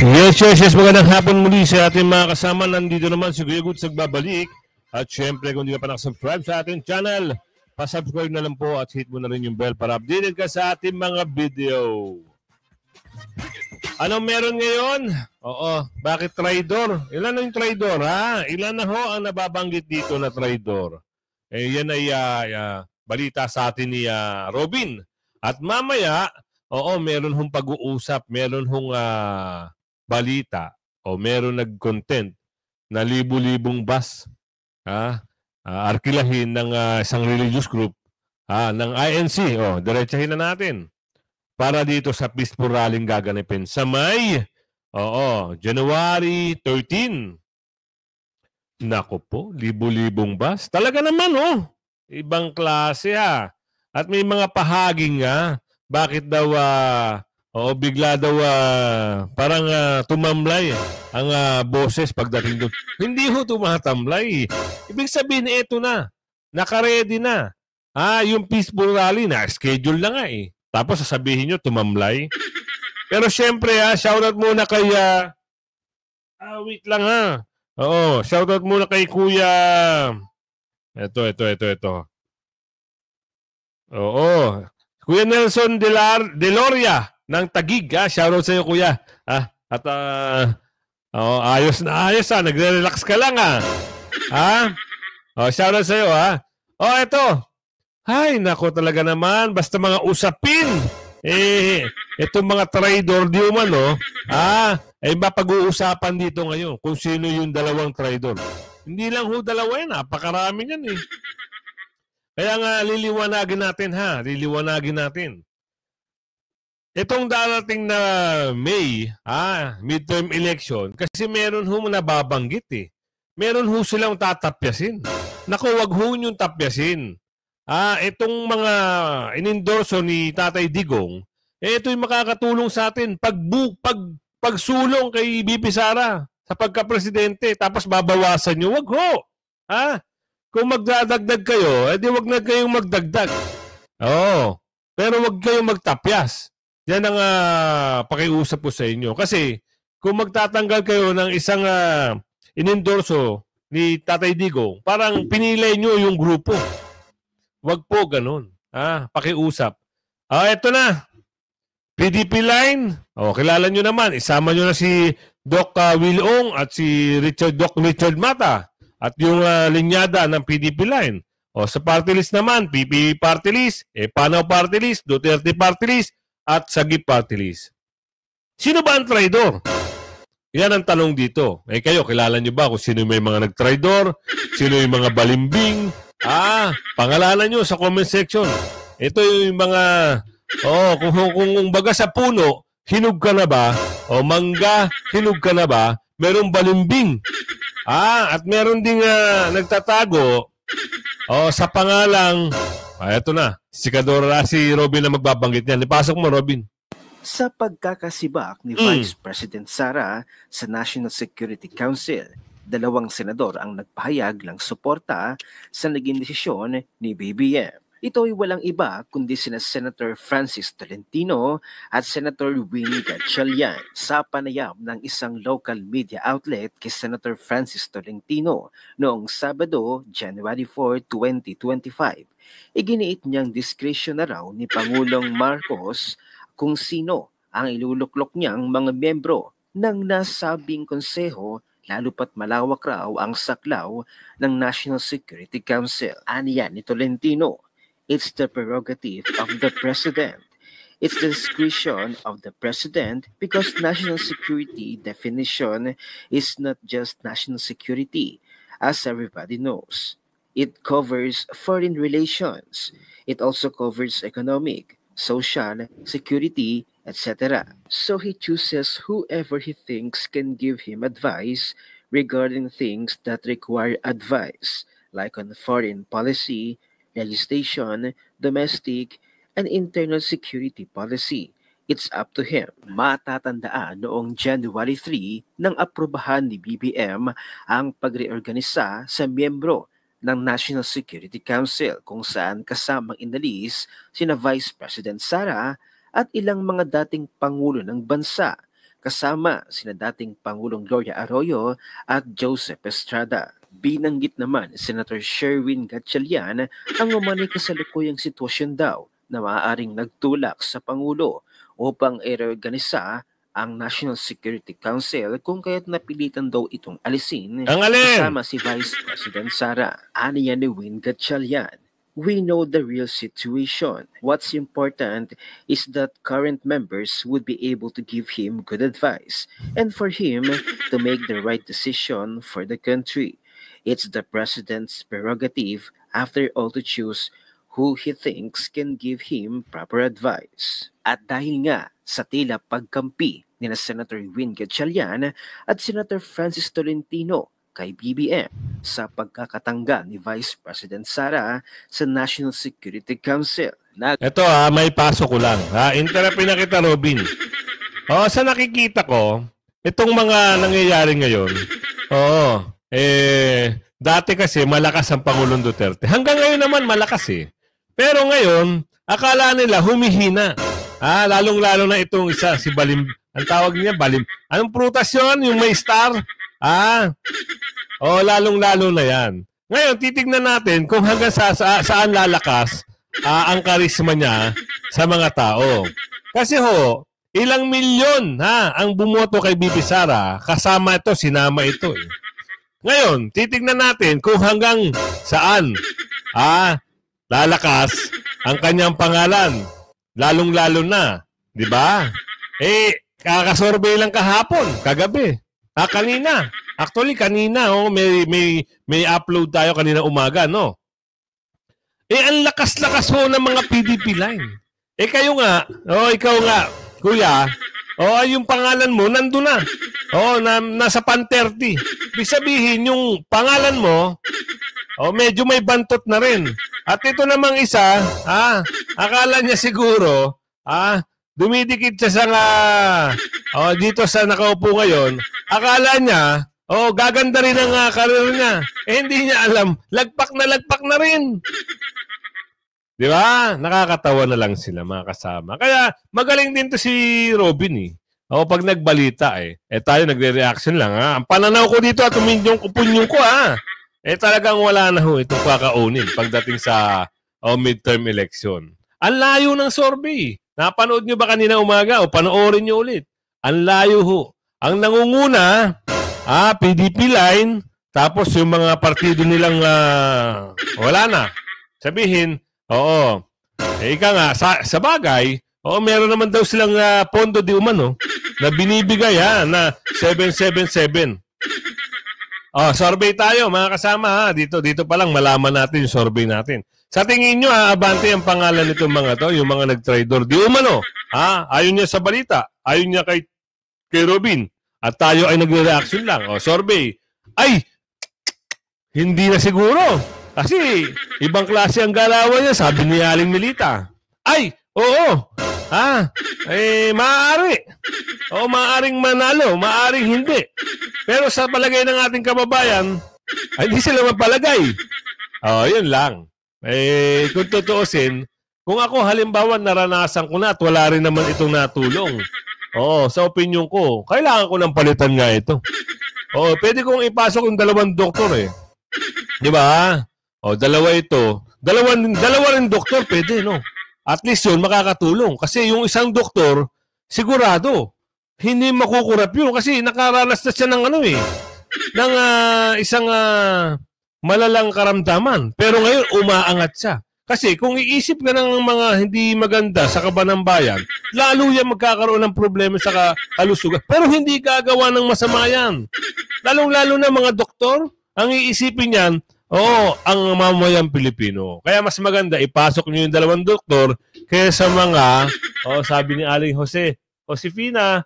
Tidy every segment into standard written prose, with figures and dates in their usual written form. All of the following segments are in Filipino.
Yes, magandang hapon muli sa ating mga kasama. Nandito naman si Kuya Goods nagbabalik. At syempre, kung hindi ka pa nakasubscribe sa ating channel, pasubscribe na lang po at hit mo na rin yung bell para updated ka sa ating mga video. Anong meron ngayon? Oo, bakit traidor? Ilan na yung traidor, ha? Ilan na ho ang nababanggit dito na traidor? Yan ay balita sa atin ni Robin. At mamaya, meron hong pag-uusap, meron hong balita o meron nag-content na libu-libong bus arkilahin ng isang religious group ng INC. Diretsahin na natin para dito sa peaceful rally gaganapin sa May January 13. Nako po, libu-libong bus. Talaga naman ibang klase At may mga pahaging bakit daw bigla daw parang tumamlay ang boses pagdating doon. Hindi ho tumatamlay. Ibig sabihin, ito na. Naka-ready na. Yung peaceful rally na, schedule na nga eh. Tapos sasabihin nyo, tumamlay. Pero syempre shoutout muna kay wait lang shoutout muna kay Kuya. Ito. Kuya Nelson Deloria ng Taguig. Shoutout sa iyo, Kuya. At ayos na ayos nagre-relax ka lang shoutout sa iyo ito. Ay, nako talaga naman. Basta mga usapin. Itong mga traidor di umano, mapag-uusapan dito ngayon kung sino yung dalawang traidor. Hindi lang dalawa yan. Napakarami yan eh. Kaya nga liliwanagin natin. Itong darating na May, midterm election, kasi meron nababanggit eh. Meron silang tatapyasin. Naku, wag yung tapyasin. Itong mga inendorso ni Tatay Digong, ito yung makakatulong sa atin pagsulong kay BP Sara sa pagka-presidente, tapos babawasan nyo. Wag ho. Kung magdadagdag kayo, edi wag na kayong magdagdag. Pero wag kayong magtapyas. Yan ang pakiusap ko sa inyo. Kasi kung magtatanggal kayo ng isang inendorso ni Tatay Digong, parang pinilay nyo yung grupo. Wag po ganun. Pakiusap. Ito na. PDP line. Kilala nyo naman. Isama nyo na si Doc Will Ong at si Doc Richard Mata. At yung linyada ng PDP line. Sa party list naman, PPP party list, Panaw party list, Duterte party list, at Sagip party list. Sino ba ang traidor? Yan ang tanong dito. Kayo, kilala nyo ba kung sino may mga nag-traidor? Sino yung mga balimbing? Pangalanan nyo sa comment section. Ito yung mga, kung baga sa puno, hinog ka na ba? Mangga, hinog ka na ba? Merong balimbing. At meron ding nagtatago sa pangalang, ito na, si Robin na magbabanggit niyan. Ipasok mo, Robin. Sa pagkakasibak ni Vice President Sara sa National Security Council, 2 senador ang nagpahayag ng suporta sa naging desisyon ni BBM. Ito ay walang iba kundi sina Senator Francis Tolentino at Senator Winnie Gatchalian. Sa panayam ng isang local media outlet kay Senator Francis Tolentino noong Sabado, January 4, 2025, iginiit niyang diskresyon na raw ni Pangulong Marcos kung sino ang iluluklok niyang mga miyembro ng nasabing konseho, lalo pat malawak raw ang saklaw ng National Security Council. Aniya ni Tolentino, it's the prerogative of the President. It's the discretion of the President because national security definition is not just national security, as everybody knows. It covers foreign relations. It also covers economic, social, security, etc. So he chooses whoever he thinks can give him advice regarding things that require advice, like on foreign policy, legislation, domestic, and internal security policy. It's up to him. Matatandaan noong January 3 nang aprobahan ni BBM ang pagreorganisa sa miyembro ng National Security Council kung saan kasamang inalis sina Vice President Sara at ilang mga dating pangulo ng bansa kasama sina dating Pangulong Gloria Arroyo at Joseph Estrada. Binanggit naman Senator Sherwin Gatchalian ang umano'y kasalukuyang sitwasyon daw na maaaring nagtulak sa Pangulo upang i-reorganisa ang National Security Council kung kaya't napilitan daw itong alisin kasama si Vice President Sara. Aniya ni Win Gatchalian, "We know the real situation. What's important is that current members would be able to give him good advice and for him to make the right decision for the country. It's the President's prerogative after all to choose who he thinks can give him proper advice." At dahil nga sa tila pagkampi ni Senator Win Gatchalian at Senator Francis Tolentino kay BBM sa pagkakatanggal ni Vice President Sara sa National Security Council. Ito may pasok ko lang. Interrupin na kita, Robin. Sa nakikita ko, itong mga nangyayari ngayon, dati kasi malakas ang Pangulong Duterte. Hanggang ngayon naman malakas eh. Pero ngayon, akala nila humihina. Lalong-lalo na itong isa, si Balim. Ang tawag niya, Balim. Anong prutas yun? Yung may star? Lalong-lalo na yan. Ngayon, titignan natin kung hanggang saan lalakas ang karisma niya sa mga tao. Kasi ilang milyon ang bumoto kay Bibi Sara, kasama ito, sinama ito eh. Ngayon, titignan natin kung hanggang saan lalakas ang kanyang pangalan. Lalong-lalo na, di ba? Kakasurvey lang kahapon, kagabi. Kanina. Actually, kanina, may upload tayo kanina umaga, no? Ang lakas-lakas ng mga PDP line. Kayo nga, ikaw nga, kuya, yung pangalan mo, nandun na. Nasa pan 30. Ibig sabihin, yung pangalan mo, medyo may bantot na rin. At ito namang isa, akala niya siguro, dumidikit siya sa dito sa nakaupo ngayon, akala niya, gaganda rin ang karir niya. Hindi niya alam, lagpak na rin. Di ba? Nakakatawa na lang sila mga kasama. Kaya magaling din to si Robin eh. Pag nagbalita tayo nagre-reaction lang Ang pananaw ko dito at punyong ko talagang wala na itong kakaunin pagdating sa midterm election. Ang layo ng survey. Napanood nyo ba kanina umaga o panoorin nyo ulit? Ang layo Ang nangunguna, PDP line, tapos yung mga partido nilang wala na. Sabihin, ika nga, sa bagay, meron naman daw silang pondo di umano na binibigay na 777. Survey tayo mga kasama Dito pa lang malaman natin yung survey natin. Sa tingin nyo abante ang pangalan nitong mga to, yung mga nag-trader di umano. Ayaw niya sa balita, ayaw niya kay Robin. At tayo ay nagre-reaction lang. Survey. Hindi na siguro. Kasi ibang klase ang galawan niya, sabi ni Aling Milita. Oo. Maaari. Maaaring manalo, maaaring hindi. Pero sa palagay ng ating kababayan, hindi sila mapalagay. Yun lang. Kung tutuusin, kung ako halimbawa naranasan ko na at wala rin naman itong natulong. Sa opinion ko, kailangan ko ng palitan nga ito. Pwede kong ipasok yung 2 doktor eh. Di ba? Dalawa ito. Dalawa rin doktor, pwede, no? At least yun, makakatulong. Kasi yung isang doktor, sigurado, hindi makukurap yun. Kasi nakaranas na siya ng ng isang malalang karamdaman. Pero ngayon, umaangat siya. Kasi kung iisip ka ng mga hindi maganda sa kabanang bayan, lalo yan magkakaroon ng problema sa kalusugan. Pero hindi gagawa ng masama yan. Lalong-lalo na mga doktor, ang iisipin yan, ang mamamayang Pilipino. Kaya mas maganda, ipasok niyo yung 2 doktor kaysa mga, sabi ni Aling Josefina,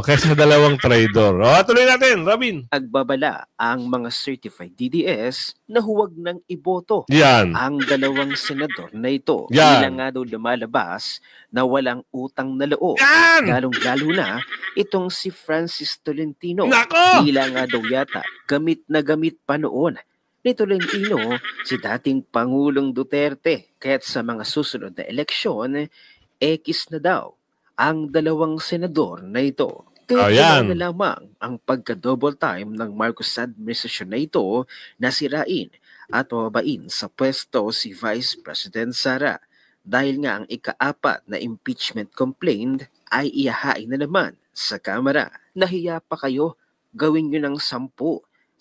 kaysa 2 traidor. Tuloy natin, Robin. Nagbabala ang mga certified DDS na huwag nang iboto yan ang 2 senador na ito. Yan. Ilang nga daw lumalabas na walang utang na loob. Yan. Lalong-lalo na itong si Francis Tolentino. Nako! Ilang nga daw yata gamit na gamit pa noon ni Tolentino si dating Pangulong Duterte. Kaya't sa mga susunod na eleksyon, X na daw ang 2 senador na ito. Kaya Ayan. kailangan na lamang ang pagka-double time ng Marcos administration na ito na sirain at pababain sa pwesto si Vice President Sara dahil nga ang ika-4 na impeachment complaint ay ihahain na naman sa Kamara. Nahiya pa kayo, gawin nyo ng 10.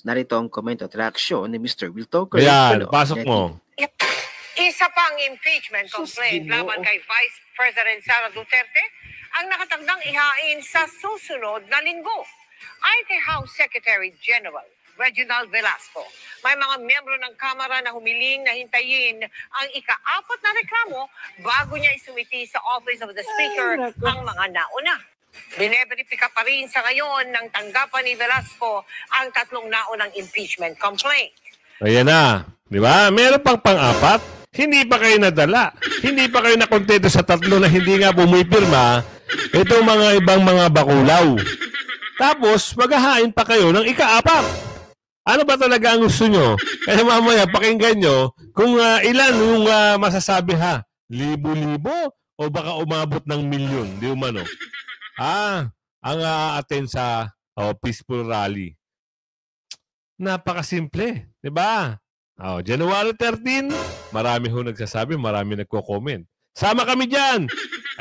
Narito ang comment at reaction ni Mr. Will Toker. Ayan, pasok mo. Isa pang impeachment complaint Sus, Ginoo. laban kay Vice President Sara Duterte ang nakatagdang ihain sa susunod na linggo. Ayon kay House Secretary General Reginald Velasco, may mga miyembro ng Kamara na humiling na hintayin ang ika-4 na reklamo bago niya isumiti sa Office of the Speaker ang mga nauna. Bineberipika pa rin sa ngayon ng tanggapan ni Velasco ang 3 naunang impeachment complaint. Ayan na. Di ba? Meron pang pang-4. Hindi pa kayo nadala. Hindi pa kayo nakontento sa 3 na hindi nga pumipirma. Itong mga ibang mga bakulaw. Tapos, maghahain pa kayo ng ika-4. Ano ba talaga ang gusto nyo? Kaya mamaya, pakinggan nyo kung ilan yung masasabi ha. Libo-libo o baka umabot ng milyon. Di umano. Ang attend sa peaceful rally. Napakasimple. Diba? January 13, marami ho nagsasabi, marami nagko-comment. Sama kami dyan!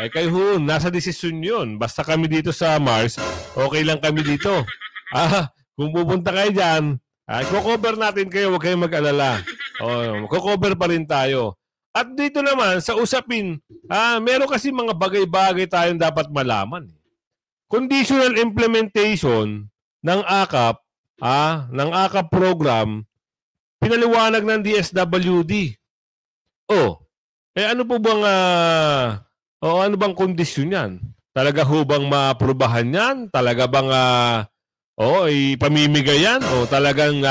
Ay kayo ho, nasa desisyon yun. Basta kami dito sa Mars, okay lang kami dito. Kung pupunta kayo dyan, i-cover natin kayo, huwag kayong mag-alala. Cover pa rin tayo. At dito naman, sa usapin, meron kasi mga bagay-bagay tayong dapat malaman. Conditional implementation ng AKAP, ng AKAP program, pinaliwanag ng DSWD. Ano po bang ano bang kondisyon yan? Talaga ho bang maaprubahan yan? Talaga bang ipamimigay yan? O talagang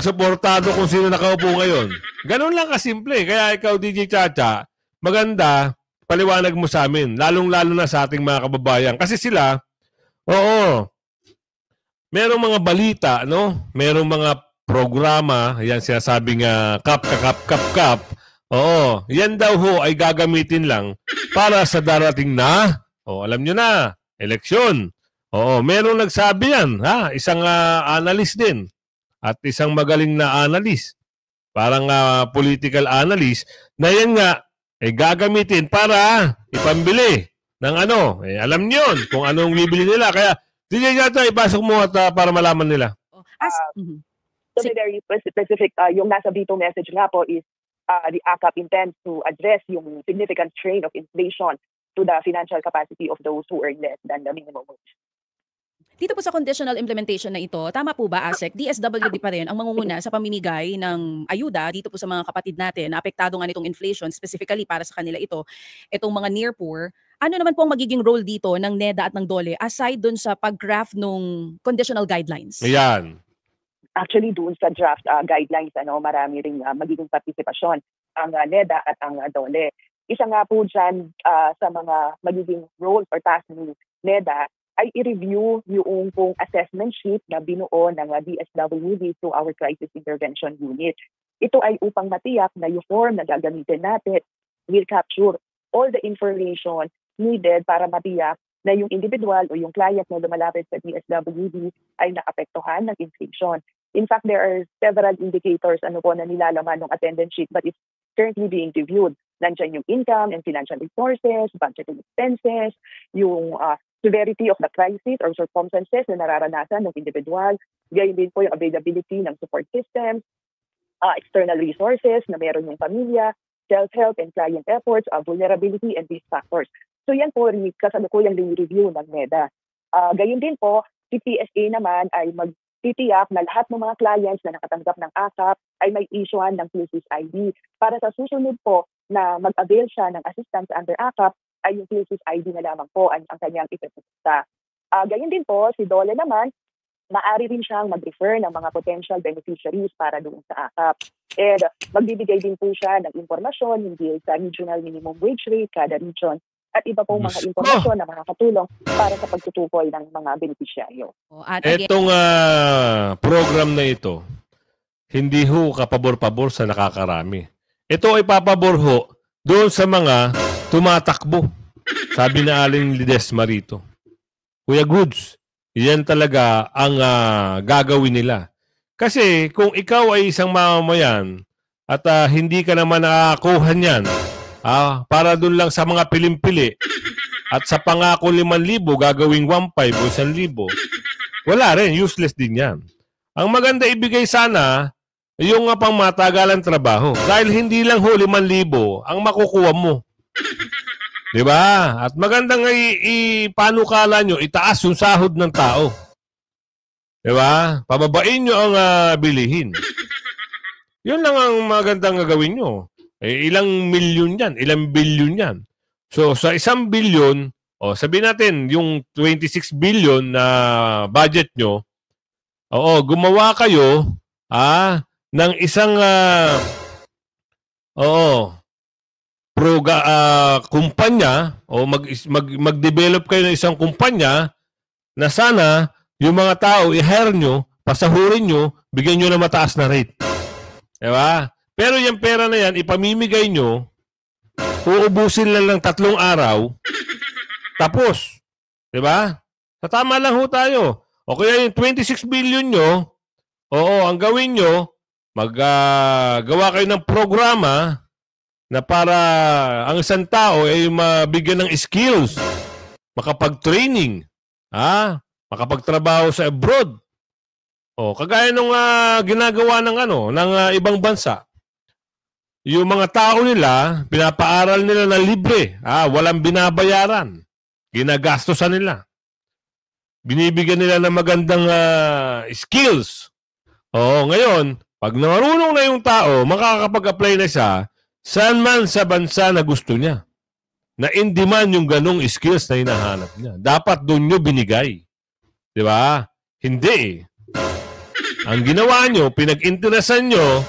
suportado kung sino nakaupo ngayon? Ganun lang kasimple. Kaya ikaw, DJ Chacha, maganda, paliwanag mo sa amin. Lalong-lalo na sa ating mga kababayan. Kasi sila, merong mga balita, no? Merong mga programa, yan sinasabing kap. Yan daw ho ay gagamitin lang para sa darating na, alam nyo na, eleksyon. Merong nagsabi yan, isang analyst din. At isang magaling na analyst. Parang political analyst, na yan nga, ay gagamitin para ipambili ng ano. Alam nyo yun, kung anong bibili nila. Kaya, DJ Chacha, ipasok mo at para malaman nila. To be very specific, yung nasa veto message nga po is the AKAP intends to address yung significant strain of inflation to the financial capacity of those who earn less than the minimum wage. Dito po sa conditional implementation na ito, tama po ba, ASEC? DSWD pa rin ang mangunguna sa pamimigay ng ayuda dito po sa mga kapatid natin na apektado nga nitong inflation, specifically para sa kanila itong mga near poor. Ano naman po ang magiging role dito ng NEDA at ng DOLE aside dun sa pag-craft ng conditional guidelines? Ayan. Actually, doon sa draft guidelines, marami ring magiging partisipasyon ang NEDA at ang DOLE. Isa nga po dyan sa mga magiging roles or tasks ni NEDA ay i-review yung pong assessment sheet na binuo ng DSWD through our Crisis Intervention Unit. Ito ay upang matiyak na yung form na gagamitin natin will capture all the information needed para matiyak na yung individual o yung client na lumalapit sa DSWD ay naapektuhan ng inflation. In fact, there are several indicators na nilalaman ng attendance sheet but it's currently being reviewed. Nandiyan yung income and financial resources, budgeting expenses, yung severity of the crisis or circumstances na nararanasan ng individual. Gayon din po yung availability ng support systems, external resources na meron yung pamilya, self-help and client efforts, vulnerability and risk factors. So yan po kasalukuyang review ng NEDA. Gayon din po, si PSA naman ay magtitiyak na lahat ng mga clients na nakatanggap ng AKAP ay may issuean ng PhilSys ID. Para sa susunod po na mag-avail siya ng assistance under AKAP, ay yung PhilSys ID na lamang po ang kanyang ipapakita. Gayon din po, si DOLE naman, maaari rin siyang mag-refer ng mga potential beneficiaries para doon sa AKAP. And magbibigay din po siya ng impormasyon hindi sa regional minimum wage rate kada region at iba pong mga impormasyon na makakatulong para sa pagtutukoy ng mga beneficiaryo. Etong program na ito, hindi ho kapabor-pabor sa nakakarami. Ito ay papabor ho doon sa mga tumatakbo. Sabi na Aling Ledesma rito. Kuya Goods, yan talaga ang gagawin nila. Kasi kung ikaw ay isang mamamayan at hindi ka naman nakakuha niyan, para dun lang sa mga pilim-pili at sa pangako 5,000 gagawing 1,500 o 1,000, wala rin, useless din yan. Ang maganda ibigay sana yung pang matagalang trabaho. Dahil hindi lang 5,000 ang makukuha mo. Diba? At magandang ipanukala nyo, itaas yung sahod ng tao. Diba? Pababain nyo ang bilihin. Yun lang ang magandang gagawin nyo. Ilang milyon yan, ilang bilyon yan. So sa 1 billion, sabihin natin, yung 26 billion na budget nyo, gumawa kayo ng isang kumpanya o mag-develop kayo ng isang kumpanya na sana yung mga tao i-hire nyo, pasahurin nyo, bigyan nyo na mataas na rate. Diba? Pero yung pera na yan, ipamimigay nyo, uubusin lang 3 araw, tapos. Diba? Sa tama lang ho tayo. O kaya yung 26 billion nyo, ang gawin nyo, maggawa kayo ng programa na para ang isang tao ay mabigyan ng skills, makapag-training, makapagtrabaho sa abroad. Kagaya nung ginagawa ng ibang bansa. Yung mga tao nila, pinapaaral nila na libre, walang binabayaran. Ginagastosan nila. Binibigyan nila ng magandang skills. Ngayon, pag marunong na yung tao, makakapag-apply na siya saan man sa bansa na gusto niya. Na in demand yung ganong skills na hinahanap niya. Dapat doon nyo binigay. Di ba? Hindi. Ang ginawa nyo, pinag-interesan nyo,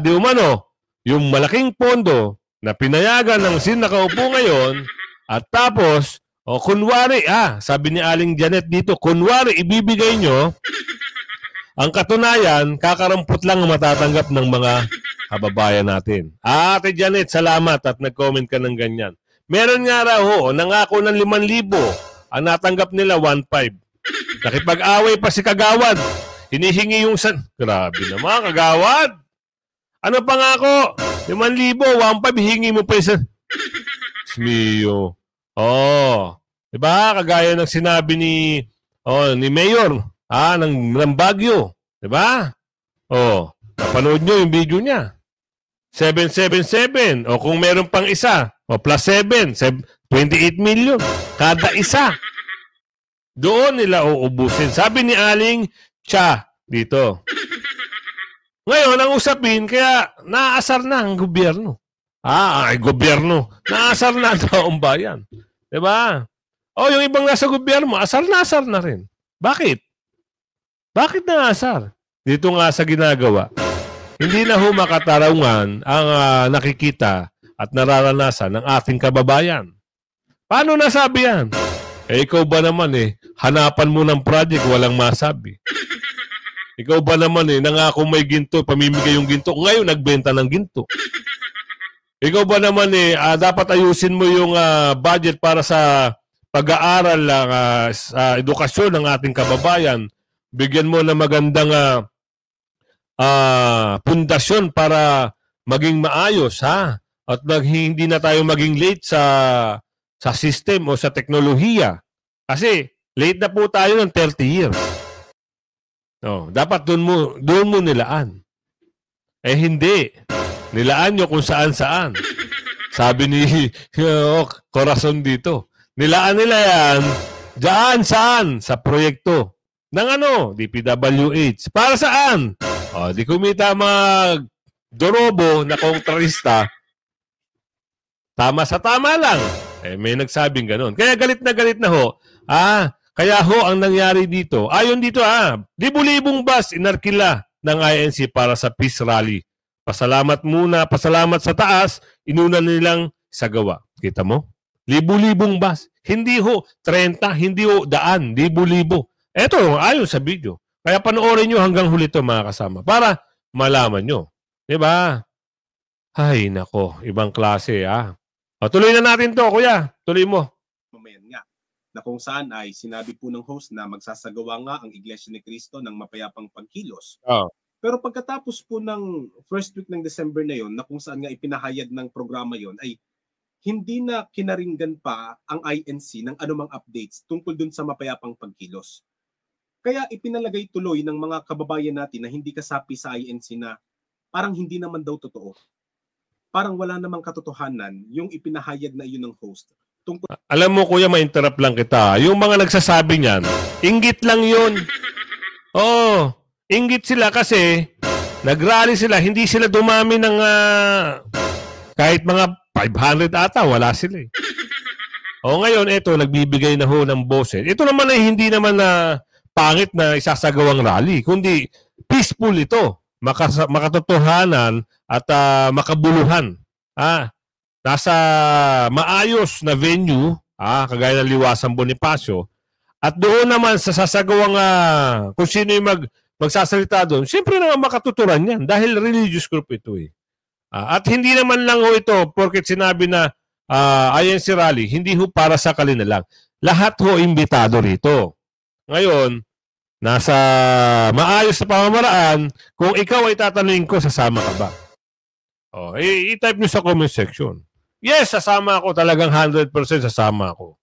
di umano, yung malaking pondo na pinayagan ng sinakaupo ngayon, at tapos, kunwari, sabi ni Aling Janet dito, kunwari ibibigay nyo, ang katunayan, kakarampot lang ang matatanggap ng mga kababayan natin. Ate Janet, salamat at nag-comment ka ng ganyan. Meron nga raw, nangako ng 5,000, ang natanggap nila 1,500. Nakipag-away pa si Kagawad. Hinihingi yung Grabe naman, Kagawad. Ano pa nga ako? 5,000, 1,500, hingi mo pa isa. Smiyo. Diba? Kagaya ng sinabi ni Mayor, ng Baguio. Diba? Napanood nyo yung video niya. 777. Kung meron pang isa, plus 7, 28 million. Kada isa. Doon nila uubusin. Sabi ni Aling dito. Ngayon, ang usapin, kaya naasar na ang gobyerno. Gobyerno. Naasar na ang taong bayan. Diba? Yung ibang nasa gobyerno, asar na rin. Bakit? Bakit naasar? Dito nga sa ginagawa. Hindi na makatarungan ang nakikita at nararanasan ng ating kababayan. Paano nasabi yan? Ikaw ba naman hanapan mo ng project, walang masabi. Ikaw ba naman nangako may ginto, pamimigay yung ginto, ngayon nagbenta ng ginto. Ikaw ba naman dapat ayusin mo yung budget para sa pag-aaral sa edukasyon ng ating kababayan. Bigyan mo na magandang pundasyon para maging maayos, at hindi na tayo maging late sa system o sa teknolohiya. Kasi late na po tayo ng 30 years. Dapat doon mo nilaan. Hindi. Nilaan nyo kung saan-saan. Sabi ni Corazon dito. Nilaan nila yan dyan saan? Sa proyekto ng DPWH. Para saan? Di kumita Dorobo na kontrarista. Tama sa tama lang. May nagsabing ganun. Kaya galit na ho. Kaya ho ang nangyari dito. Ayon dito libu-libong bus inarkila ng INC para sa peace rally. Pasalamat sa taas, inuna nilang sagawa. Kita mo? Libu-libong bus. Hindi ho 30, hindi ho daan, libu-libo. Eto, ayon sa video. Kaya panoorin nyo hanggang huli to mga kasama para malaman nyo. Diba? Ay, nako. Ibang klase, Tuloy na natin to, kuya. Tuloy mo. Mamayan nga na kung saan ay sinabi po ng host na magsasagawa nga ang Iglesia ni Cristo ng mapayapang pagkilos. Oh. Pero pagkatapos po ng first week ng December na yon, na kung saan nga ipinahayag ng programa yon, ay hindi na kinaringgan pa ang INC ng anumang updates tungkol dun sa mapayapang pagkilos. Kaya ipinalagay tuloy ng mga kababayan natin na hindi kasapi sa INC na parang hindi naman daw totoo. Parang wala namang katotohanan yung ipinahayag na iyon ng host. Alam mo kuya, ma-interrupt lang kita. Yung mga nagsasabi niyan, inggit lang yun. Oo, inggit sila kasi nag-rally sila, hindi sila dumami ng kahit mga 500 ata, wala sila eh. O ngayon, ito, nagbibigay na ho ng boses. Ito naman ay hindi naman na pangit na isasagawang rally, kundi peaceful ito. Makatotohanan at makabuluhan. Nasa maayos na venue, kagaya ng Liwasang Bonifacio, at doon naman sa sasagawang kung sino yung magsasalita doon, siyempre naman makatuturan yan dahil religious group ito eh. At hindi naman lang ho ito porket sinabi na INC rally, hindi ho para sa kanila lang. Lahat ho imbitado rito. Ngayon, nasa maayos na pamamaraan, kung ikaw ay tatanungin ko, sasama ka ba? I-type nyo sa comment section. Yes, sasama ako. Talagang 100% sasama ako.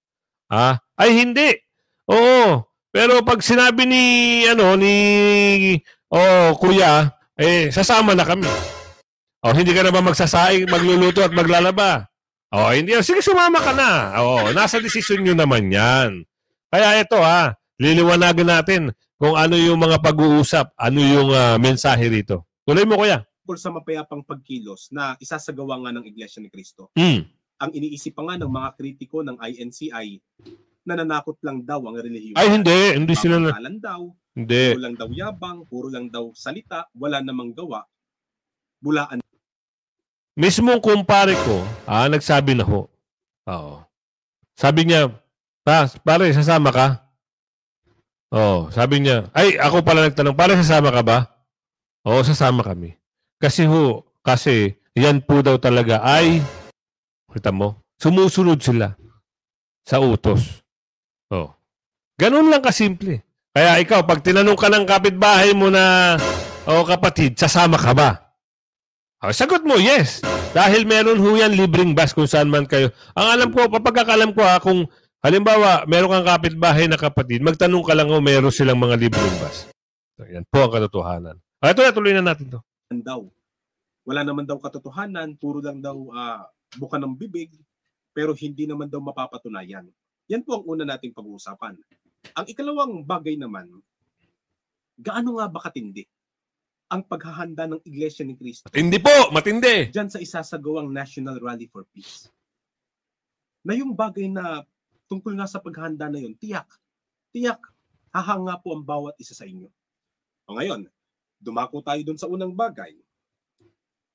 Ay, hindi. Oo. Pero pag sinabi ni kuya, sasama na kami. Hindi ka na ba magsasaing, magluluto at maglalaba? Hindi. Sige, sumama ka na. Nasa desisyon nyo naman yan. Kaya ito liliwanagan natin kung ano yung mga pag-uusap, ano yung mensahe rito. Tuloy mo, kuya. Sa mapayapang pagkilos na isasagawa nga ng Iglesia ni Cristo. Ang iniisip pa nga ng mga kritiko ng INC ay nananakot lang daw ang relihiyon. Ay, hindi sila daw. Hindi. Puro lang daw yabang, puro lang daw salita, wala namang gawa. Bulaan. Mismong kumpare ko, nagsabi na ho. Sabi niya, pare, sasama ka? Sabi niya, ay, ako pala nagtanong, pare, sasama ka ba? Sasama kami. Kasi yan po daw talaga ay, kita mo, sumusunod sila sa utos. Ganun lang kasimple. Kaya ikaw, pag tinanong ka ng kapitbahay mo na, kapatid, sasama ka ba? Sagot mo, yes. Dahil meron ho yan libreng bus kung saan man kayo. Ang alam ko, papagkakalam ko kung halimbawa, meron kang kapitbahay na kapatid, magtanong ka lang meron silang mga libreng bus. Yan po ang katotohanan. Ito na, tuloy na natin to. Wala naman daw katotohanan, puro lang daw buka ng bibig, pero hindi naman daw mapapatunayan. Yan po ang una nating pag-uusapan. Ang ikalawang bagay naman, gaano nga ba katindi ang paghahanda ng Iglesia ni Cristo? Matindi po, matindi. Diyan sa isasagawang National Rally for Peace. Na yung bagay na tungkol nga sa paghahanda na yun, tiyak, hahanga po ang bawat isa sa inyo. O ngayon, dumako tayo dun sa unang bagay.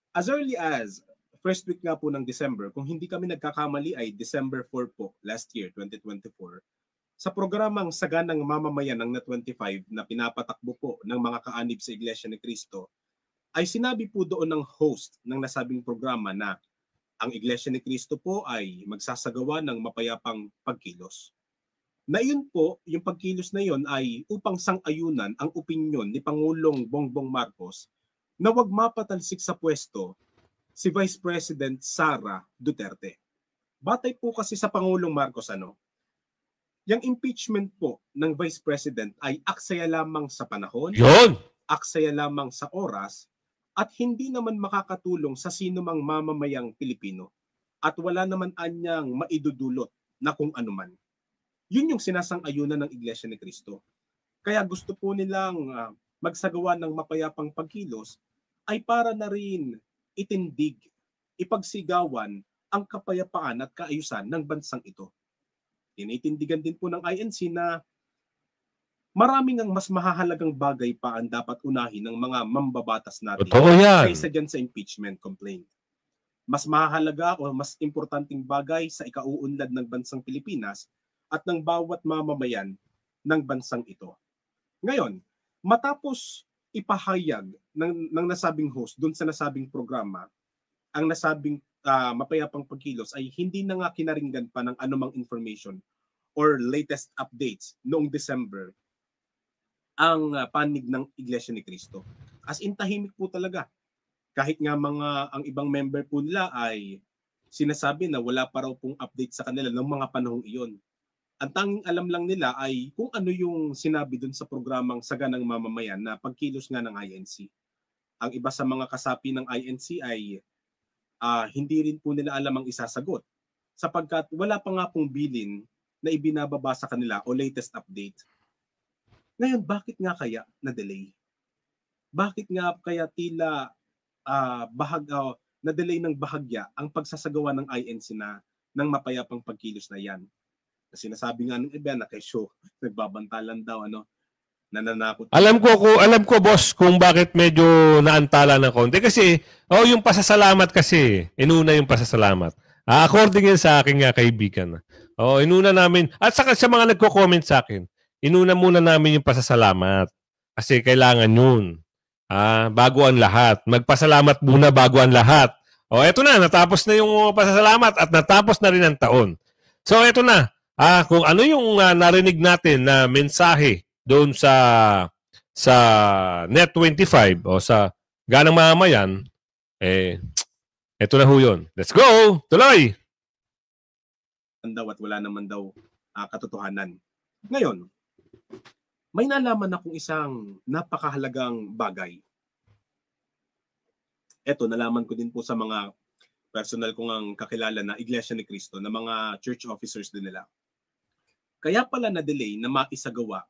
As early as first week nga po ng December, kung hindi kami nagkakamali ay December 4 po, last year, 2024, sa programang Saganang Mamamayan ng NET25 na pinapatakbo po ng mga kaanib sa Iglesia ni Cristo, ay sinabi po doon ng host ng nasabing programa na ang Iglesia ni Cristo po ay magsasagawa ng mapayapang pagkilos. Na yun po, yung pagkilos na yun ay upang sang-ayunan ang opinyon ni Pangulong Bongbong Marcos na wag mapatalsik sa pwesto si Vice President Sara Duterte. Batay po kasi sa Pangulong Marcos, yung impeachment po ng Vice President ay aksaya lamang sa panahon, aksaya lamang sa oras, at hindi naman makakatulong sa sinumang mamamayang Pilipino. At wala naman anyang maidudulot na kung anuman. Yun yung sinasang-ayunan ng Iglesia ni Cristo. Kaya gusto po nilang magsagawa ng mapayapang pagkilos ay para na rin itindig, ipagsigawan ang kapayapaan at kaayusan ng bansang ito. Tinitindigan din po ng INC na maraming ang mas mahahalagang bagay pa ang dapat unahin ng mga mambabatas natin kaysa dyan sa impeachment complaint. Mas mahahalaga o mas importanteng bagay sa ikauunlad ng bansang Pilipinas at ng bawat mamamayan ng bansang ito. Ngayon, matapos ipahayag ng nasabing host doon sa nasabing programa, ang nasabing mapayapang pagkilos ay hindi na nga kinaringgan pa ng anumang information or latest updates noong December ang panig ng Iglesia ni Cristo. As in tahimik po talaga. Kahit nga ang ibang member po nila ay sinasabi na wala pa raw pong update sa kanila ng mga panahong iyon. Ang tanging alam lang nila ay kung ano yung sinabi dun sa programang Saganang Mamamayan na pagkilos nga ng INC. Ang iba sa mga kasapi ng INC ay hindi rin po nila alam ang isasagot sapagkat wala pa nga pong bilin na ibinababa sa kanila o latest update. Ngayon, bakit nga kaya na-delay? Bakit nga kaya tila na-delay ng bahagya ang pagsasagawa ng INC ng mapayapang pagkilos na yan? Kasi nasabi nga ng iba na kesyo, nagbabantalan daw, nananakot. Alam ko boss kung bakit medyo naantala ng konti kasi yung pasasalamat kasi inuna yung pasasalamat. According yan sa aking kaibigan. Inuna namin at saka sa mga nagko-comment sa akin, inuna muna namin yung pasasalamat kasi kailangan yun. Bago ang lahat. Magpasalamat muna bago ang lahat. Eto na, natapos na yung pasasalamat at natapos na rin ang taon. So eto na, kung ano yung narinig natin na mensahe doon sa Net25 o sa Ganang Mamamayan, eto na ho yun. Let's go! Tuloy! At wala naman daw katotohanan. Ngayon, may nalaman akong isang napakahalagang bagay. Eto, nalaman ko din po sa mga personal kong ang kakilala na Iglesia ni Cristo, na mga church officers din nila. Kaya pala na-delay na maisagawa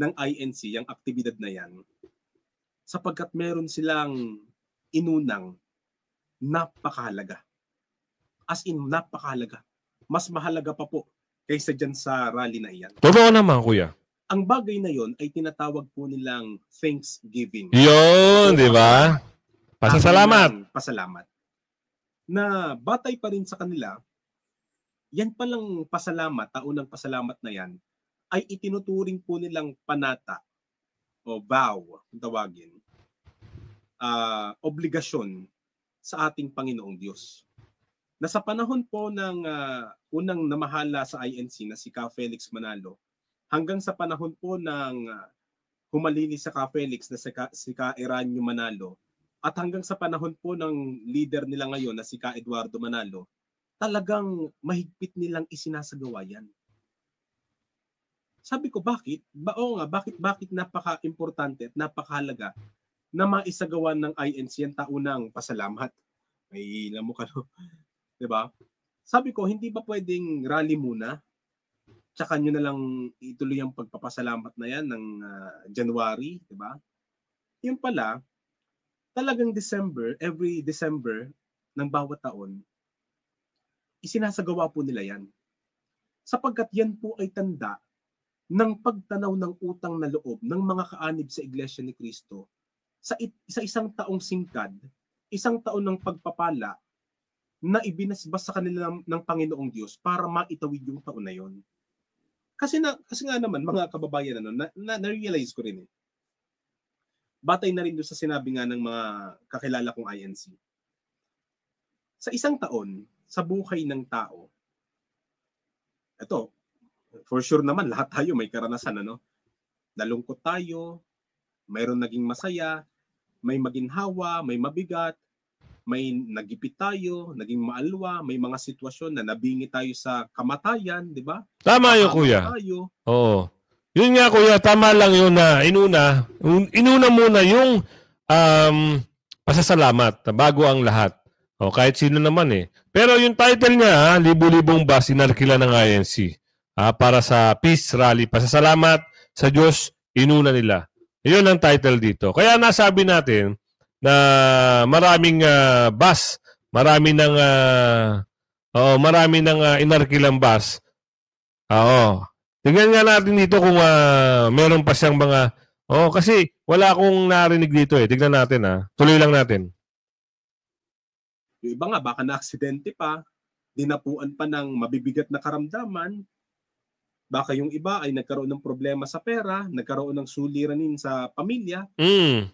ng INC yung aktibidad na yan sapagkat meron silang inunang napakahalaga. As in, napakahalaga. Mas mahalaga pa po kaysa dyan sa rally na iyan. Totoo naman, kuya. Ang bagay na yon ay tinatawag po nilang Thanksgiving. Yun, di ba? Pasasalamat. Pasalamat. Na batay pa rin sa kanila, yan palang pasalamat, taunang pasalamat na yan, ay itinuturing po nilang panata o vow, kung tawagin, obligasyon sa ating Panginoong Diyos. Na sa panahon po ng unang namahala sa INC na si Ka Felix Manalo, hanggang sa panahon po ng humalili sa Ka Felix na si Ka Eranio Manalo, at hanggang sa panahon po ng leader nila ngayon na si Ka Eduardo Manalo, talagang mahigpit nilang isinasagawa yan. Sabi ko, bakit? Bakit napaka-importante at napakahalaga na maisagawa ng INC ang taunang pasalamat? May ilam mo ka, no? Diba? Sabi ko, hindi ba pwedeng rally muna? Tsaka nyo na lang ituloy ang pagpapasalamat na yan ng January, diba? Yung pala, talagang every December ng bawat taon, isinasagawa po nila yan. Sapagkat yan po ay tanda ng pagtanaw ng utang na loob ng mga kaanib sa Iglesia ni Cristo sa isang taong singkad, isang taon ng pagpapala na ibinasbas sa kanila ng Panginoong Diyos para maitawid yung taon na yon. Kasi nga naman, mga kababayan, na-realize ko rin batay na rin doon sa sinabi nga ng mga kakilala kong INC. Sa isang taon, sa buhay ng tao, ito, for sure naman, lahat tayo may karanasan, nalungkot tayo, mayroon naging masaya, may maginhawa, may mabigat, may nagipit tayo, naging maalwa, may mga sitwasyon na nabingi tayo sa kamatayan, di ba? Tama yun, kuya. Oo. Yun nga, kuya, tama lang yun na inuna muna yung pasasalamat bago ang lahat. Kahit sino naman Pero yung title niya, Libu-libong bus inarkila ng INC para sa Peace Rally. Pasasalamat sa Diyos, inuna nila. Yun ang title dito. Kaya nasabi natin na maraming bus, marami ng inarkilang bus. Tingnan nga natin dito kung meron pa siyang mga kasi wala akong narinig dito Tingnan natin Tuloy lang natin. Yung iba nga, baka na-aksidente pa, dinapuan pa ng mabibigat na karamdaman, baka yung iba ay nagkaroon ng problema sa pera, nagkaroon ng suliranin sa pamilya,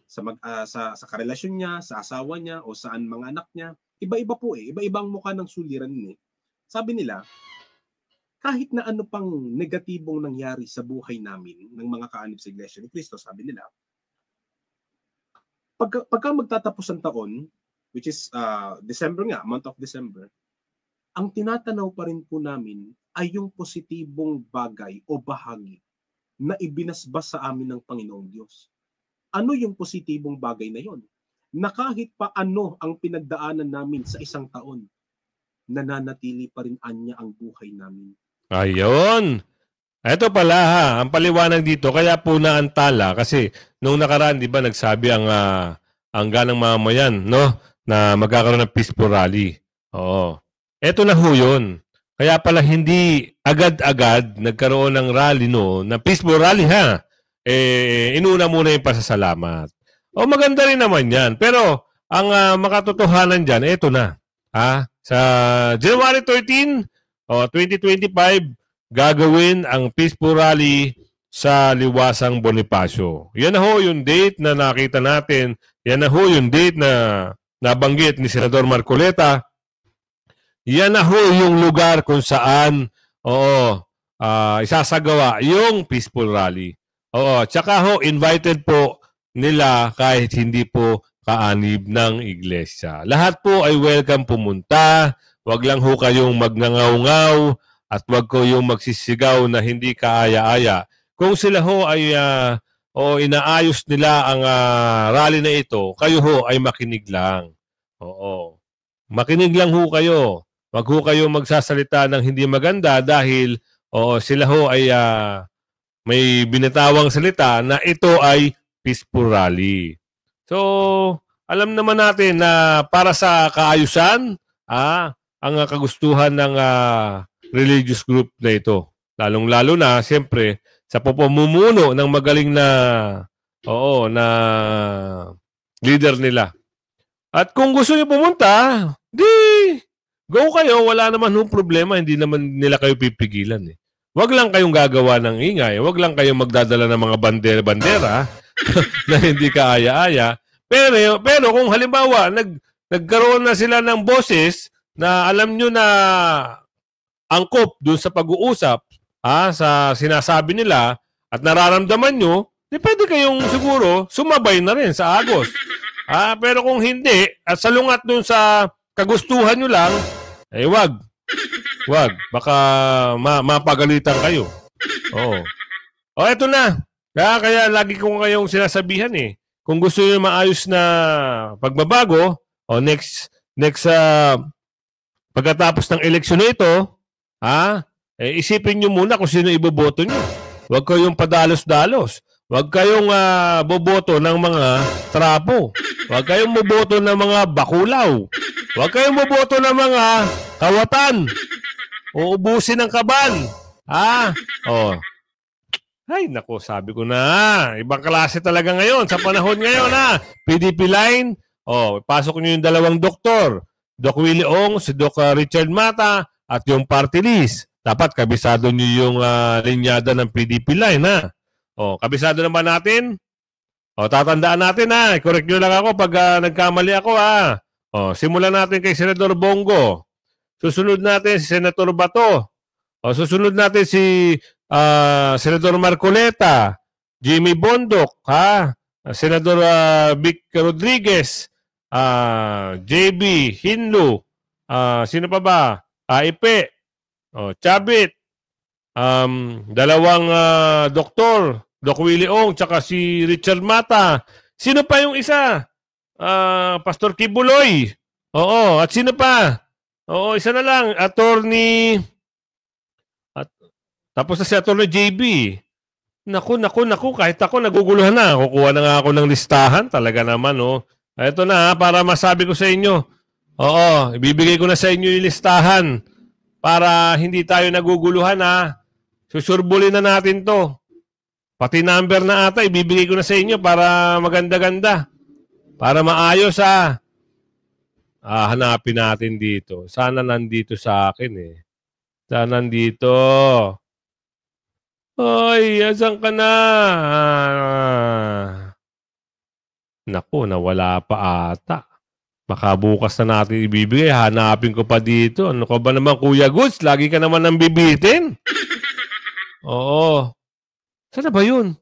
sa karelasyon niya, sa asawa niya, o saan mga anak niya. Iba-iba po iba-ibang mukha ng suliranin Sabi nila, kahit na ano pang negatibong nangyari sa buhay namin ng mga kaanib sa Iglesia ni Cristo, sabi nila, pagka magtatapos ang taon, which is December nga, month of December, ang tinatanaw pa rin po namin ay yung positibong bagay o bahagi na ibinasbas sa amin ng Panginoong Diyos. Ano yung positibong bagay na yon? Na kahit pa ano ang pinagdaanan namin sa isang taon, nananatili pa rin anya ang buhay namin. Ayun. Ito pala ha, ang paliwanag dito, kaya po naantala kasi nung nakaraan, di ba, nagsabi ang ganang mamayan, no, na magkakaroon ng peaceful rally. Oo. Ito na ho yun. Kaya pala hindi agad-agad nagkaroon ng rally, no, na peaceful rally ha. Inuna muna yung pasasalamat. O maganda rin naman yan. Pero ang makatotohanan dyan, ito na. Ha? Sa January 13, 2025, gagawin ang peaceful rally sa Liwasang Bonifacio. Yan na ho yung date na nakita natin. Yan na ho yung date na nabanggit ni Senador Marcoleta. Yan na ho yung lugar kung saan isasagawa yung peaceful rally. Tsaka ho, invited po nila kahit hindi po kaanib ng iglesia. Lahat po ay welcome pumunta. Wag lang ho kayong magnangaw-ngaw at wag ko yung magsisigaw na hindi kaaya-aya. Kung sila ho ay inaayos nila ang rally na ito, kayo ho ay makinig lang. Oo. Makinig lang ho kayo. Wag ho kayo magsasalita ng hindi maganda dahil sila ho ay may binatawang salita na ito ay peaceful rally. So, alam naman natin na para sa kaayusan, ang kagustuhan ng religious group na ito. Lalong-lalo na, siyempre, sa pamumuno ng magaling na leader nila. At kung gusto niyo pumunta, go kayo. Wala naman yung problema. Hindi naman nila kayo pipigilan. Wag lang kayong gagawa ng ingay. Wag lang kayong magdadala ng mga bandera na hindi kaaya-aya. Pero kung halimbawa, nagkaroon na sila ng boses na alam nyo na angkop dun sa pag-uusap, sa sinasabi nila at nararamdaman nyo, di pwede kayong siguro sumabay na rin sa agos. Pero kung hindi, at salungat dun sa kagustuhan nyo lang, wag. Wag. Baka mapagalitan kayo. Eto na. Kaya lagi ko kayong sinasabihan kung gusto nyo maayos na pagbabago, next pagkatapos ng eleksyon na ito, isipin nyo muna kung sino iboboto nyo. Huwag kayong padalos-dalos. Huwag kayong boboto ng mga trapo. Huwag kayong boboto ng mga bakulaw. Huwag kayong boboto ng mga kawatan. Uubusin ng kaban. Ay, naku, sabi ko na. Ibang klase talaga ngayon. Sa panahon ngayon, PDP line. Pasok nyo yung dalawang doktor. Doc Willie Ong, si Doc Richard Mata, at yung party list. Dapat kabisado nyo yung linyada ng PDP line, kabisado naman natin. Tatandaan natin, i-correct nyo lang ako pag nagkamali ako, simulan natin kay Senador Bongo. Susunod natin si Senator Bato. Susunod natin si Senador Marcoleta, Jimmy Bondoc, Senador Vic Rodriguez, JB Hinlo, sino pa ba? Ipe, Chabit, dalawang doktor, Doc Willie Ong, tsaka si Richard Mata. Sino pa yung isa? Pastor Kibuloy. At sino pa? Isa na lang, attorney. Tapos na si attorney JB. Naku, kahit ako naguguluhan na. Kukuha na nga ako ng listahan. Talaga naman, Ito na, para masabi ko sa inyo. Ibibigay ko na sa inyo yung listahan para hindi tayo naguguluhan, Susurbulin na natin to. Pati number na ata, ibibigay ko na sa inyo para maganda-ganda. Para maayos, hanapin natin dito. Sana nandito sa akin, Sana nandito. Ay, asan ka na? Naku, nawala pa ata. Makabukas na natin ibibigay. Hanapin ko pa dito. Ano ka ba naman, Kuya Goods? Lagi ka naman nang bibitin. Oo. Saan na ba yun?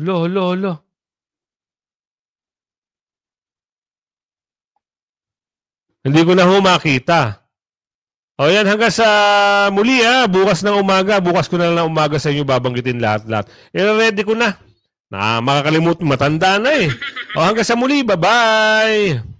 Lo. Hindi ko na makita. O yan, hanggang sa muli bukas ng umaga. Bukas ko na lang ng umaga sa inyo babanggitin lahat-lahat. Ready ko na. Makakalimutan, matanda na eh. O hanggang sa muli, bye-bye!